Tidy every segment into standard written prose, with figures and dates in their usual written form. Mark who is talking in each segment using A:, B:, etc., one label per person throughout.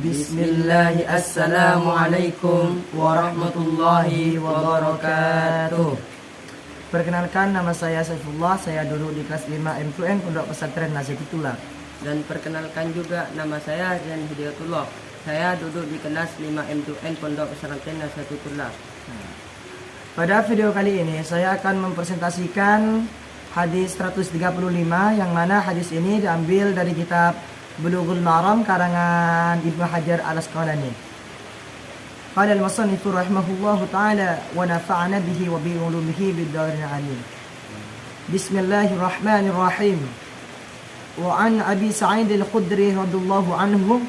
A: Bismillah, Assalamualaikum warahmatullahi wabarakatuh.
B: Perkenalkan, nama saya Saifullah. Saya duduk di kelas 5 M2N Pondok Pesantren Nazatul.
A: Dan perkenalkan juga, nama saya Rian Hidayatullah. Saya duduk di kelas 5 M2N Pondok Pesantren Nazatul.
B: Pada video kali ini saya akan mempresentasikan hadis 135, yang mana hadis ini diambil dari kitab Bulughul Maram karangan Ibnu Hajar Al-Asqalani. Qala al-musannif rahimahullahu ta'ala wa nafa'ana bihi wa bi ulumihi bid-darin alim. Bismillahirrahmanirrahim. Wa an Abi Sa'id al-Khudri radhiyallahu anhu,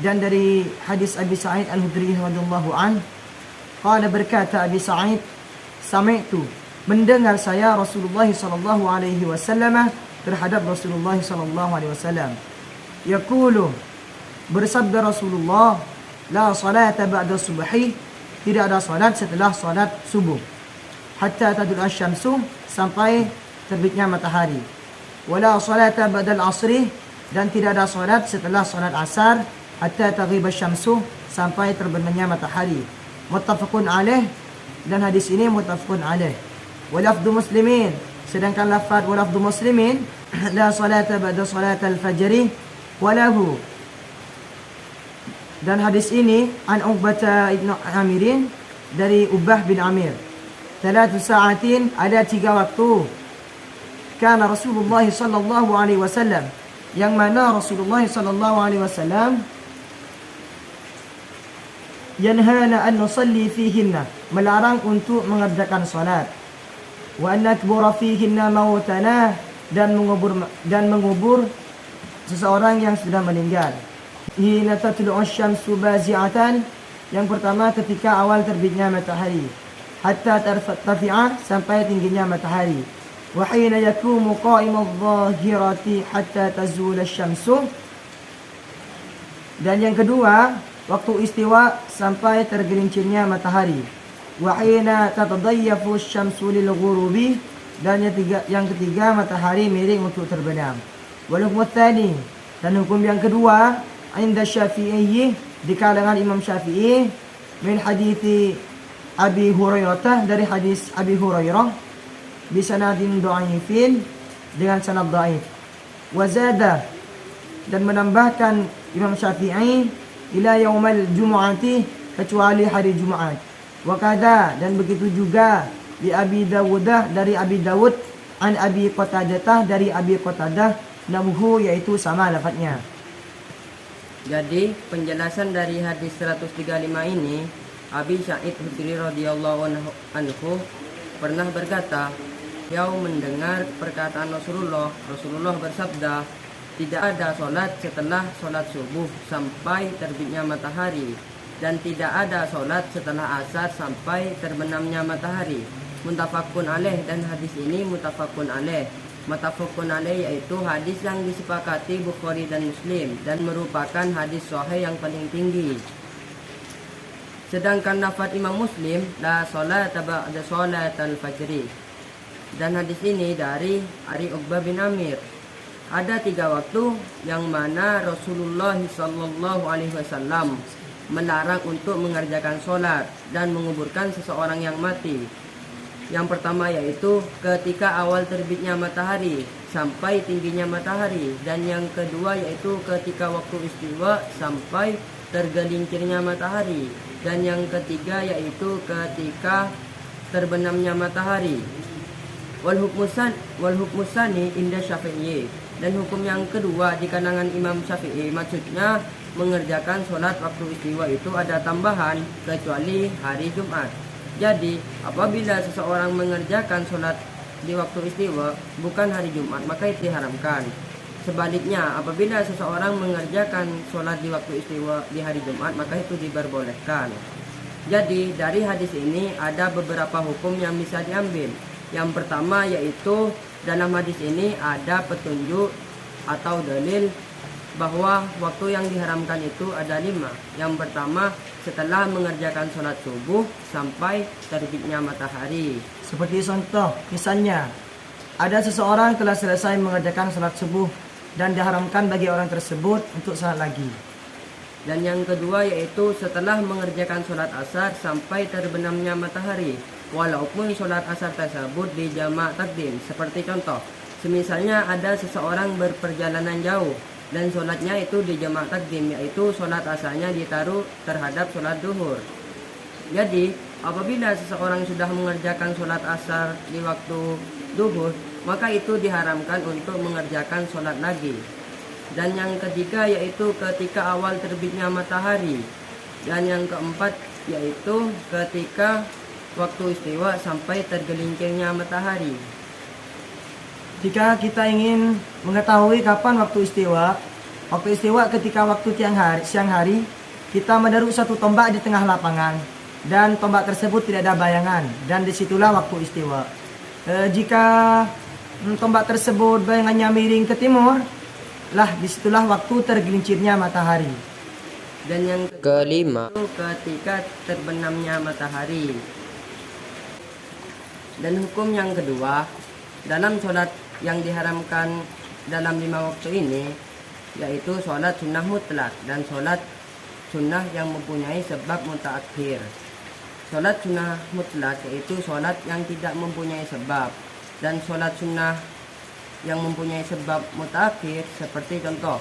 B: dan dari hadis Abi Sa'id al-Khudri radhiyallahu anhu, qala, berkata Abi Sa'id, sami'tu, mendengar saya Rasulullah sallallahu alaihi wasallam terhadap Rasulullah sallallahu alaihi wasallam, yaqulu, bersabda Rasulullah, la salata ba'da subhi, tidak ada salat setelah salat subuh, hatta tadul asyamsu, sampai terbitnya matahari, wala salata ba'da al-asri, dan tidak ada salat setelah salat asar, hatta taghib asyamsu, sampai terbenamnya matahari. Muttafaqun alaih, dan hadis ini muttafaqun alaih. Wa lafdhu muslimin, sedangkan lafaz wa lafdhu muslimin, la salata ba'da salat al-fajri walahu, dan hadis ini an Uqbah ibn Amirin, dari Uqbah bin Amir, 3 sa'atin, ada 3 waktu, kana Rasulullah sallallahu alaihi wasallam, yang mana Rasulullah sallallahu alaihi wasallam yanhana an nusalli fihinna, melarang untuk mengerjakan salat, wa an nakbura fihinna mautana, dan mengubur seseorang yang sudah meninggal. Hina tatlu'u asy-syamsu bazi'atan, yang pertama ketika awal terbitnya matahari, hatta tartafi'a, sampai tingginya matahari, wa hina yakumu qa'imu adh-dhahirati hatta tazula asy-syamsu, dan yang kedua waktu istiwa sampai tergelincirnya matahari, wa hina tatadayyafu asy-syamsu lil ghurubi, dan yang ketiga matahari miring untuk terbenam. Wal hukm tsani, dan hukum yang kedua, inda Syafi'i, di kalangan Imam Syafi'i, min hadithi Abi Hurairah, dari hadis Abi Hurairah, bi sanadin dhaifin, dengan sanad dhaif. Wa zada, dan menambahkan Imam Syafi'i, ila yaumal jumu'ati, kecuali hari Jumat. Wa kada, dan begitu juga di Abi Dawudah, dari Abi Dawud, an Abi Qatadah, dari Abi Qatadah, namuhu, yaitu sama lafadznya.
A: Jadi penjelasan dari hadis 135 ini, Abi Sa'id Khudri radhiyallahu anhu pernah berkata, beliau mendengar perkataan Rasulullah bersabda, tidak ada solat setelah solat subuh sampai terbitnya matahari, dan tidak ada solat setelah asar sampai terbenamnya matahari. Muttafaqun alaih, dan hadis ini muttafaqun alaih. Muttafaqun alaih yaitu hadis yang disepakati Bukhari dan Muslim, dan merupakan hadis sahih yang paling tinggi. Sedangkan lafaz Imam Muslim, la salata ba'da salatil fajri, dan hadis ini dari Uqbah bin Amir. Ada 3 waktu yang mana Rasulullah sallallahu alaihi wasallam melarang untuk mengerjakan solat dan menguburkan seseorang yang mati. Yang pertama yaitu ketika awal terbitnya matahari sampai tingginya matahari, dan yang kedua yaitu ketika waktu istiwa sampai tergelincirnya matahari, dan yang ketiga yaitu ketika terbenamnya matahari. Wal hukmusani inda Syafi'i, dan hukum yang kedua di kalangan Imam Syafi'i, maksudnya mengerjakan sholat waktu istiwa itu ada tambahan kecuali hari Jumat. Jadi apabila seseorang mengerjakan sholat di waktu istiwa bukan hari Jumat, maka itu diharamkan. Sebaliknya, apabila seseorang mengerjakan sholat di waktu istiwa di hari Jumat, maka itu diperbolehkan. Jadi dari hadis ini ada beberapa hukum yang bisa diambil. Yang pertama yaitu dalam hadis ini ada petunjuk atau dalil bahwa waktu yang diharamkan itu ada 5. Yang pertama, setelah mengerjakan sholat subuh sampai terbitnya matahari.
B: Seperti contoh, misalnya ada seseorang telah selesai mengerjakan sholat subuh dan diharamkan bagi orang tersebut untuk sholat lagi.
A: Dan yang kedua yaitu setelah mengerjakan sholat asar sampai terbenamnya matahari, walaupun sholat asar tersebut di jamak takdim. Seperti contoh, semisalnya ada seseorang berperjalanan jauh dan sholatnya itu di jamak takdim, yaitu sholat asarnya ditaruh terhadap sholat duhur. Jadi apabila seseorang sudah mengerjakan sholat asar di waktu duhur, maka itu diharamkan untuk mengerjakan sholat lagi. Dan yang ketiga yaitu ketika awal terbitnya matahari. Dan yang keempat yaitu ketika waktu istiwa sampai tergelincirnya matahari.
B: Jika kita ingin mengetahui kapan waktu istiwa ketika waktu siang hari, kita menaruh satu tombak di tengah lapangan dan tombak tersebut tidak ada bayangan, dan disitulah waktu istiwa. Jika tombak tersebut bayangannya miring ke timur, disitulah waktu tergelincirnya matahari.
A: Dan yang kelima itu ketika terbenamnya matahari. Dan hukum yang kedua dalam sholat yang diharamkan dalam 5 waktu ini yaitu sholat sunnah mutlak dan sholat sunnah yang mempunyai sebab mutaakhir. Sholat sunnah mutlak yaitu sholat yang tidak mempunyai sebab, dan sholat sunnah yang mempunyai sebab mutaakhir seperti contoh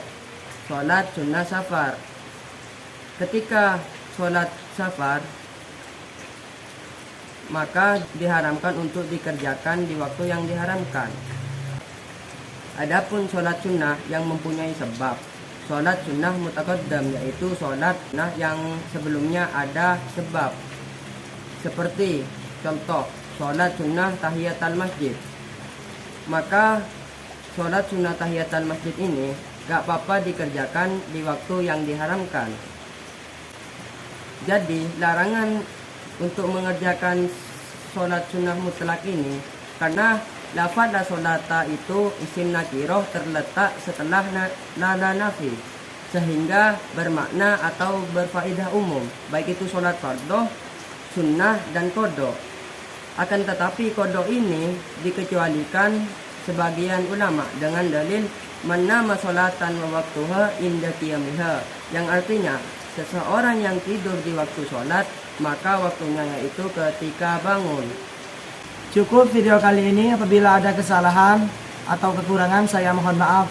A: sholat sunnah safar. Ketika sholat safar maka diharamkan untuk dikerjakan di waktu yang diharamkan. Adapun sholat sunnah yang mempunyai sebab, sholat sunnah mutaqaddam yaitu sholat sunnah yang sebelumnya ada sebab. Seperti contoh sholat sunnah tahiyatul masjid. Maka sholat sunnah tahiyatul masjid ini gak apa-apa dikerjakan di waktu yang diharamkan. Jadi larangan untuk mengerjakan sholat sunnah mutlak ini karena lafaz la sholata itu isim nakiroh terletak setelah nada nafi, sehingga bermakna atau berfaedah umum, baik itu sholat fardu, sunnah dan qada. Akan tetapi qada ini dikecualikan sebagian ulama dengan dalil manama sholatan wa waktuha inda qiyamiha, yang artinya seseorang yang tidur di waktu sholat maka waktunya yaitu ketika bangun.
B: Cukup video kali ini. Apabila ada kesalahan atau kekurangan, saya mohon maaf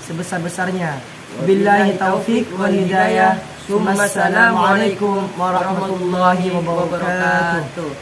B: sebesar-besarnya. Billahi taufik wal hidayah. Wassalamualaikum warahmatullahi wabarakatuh.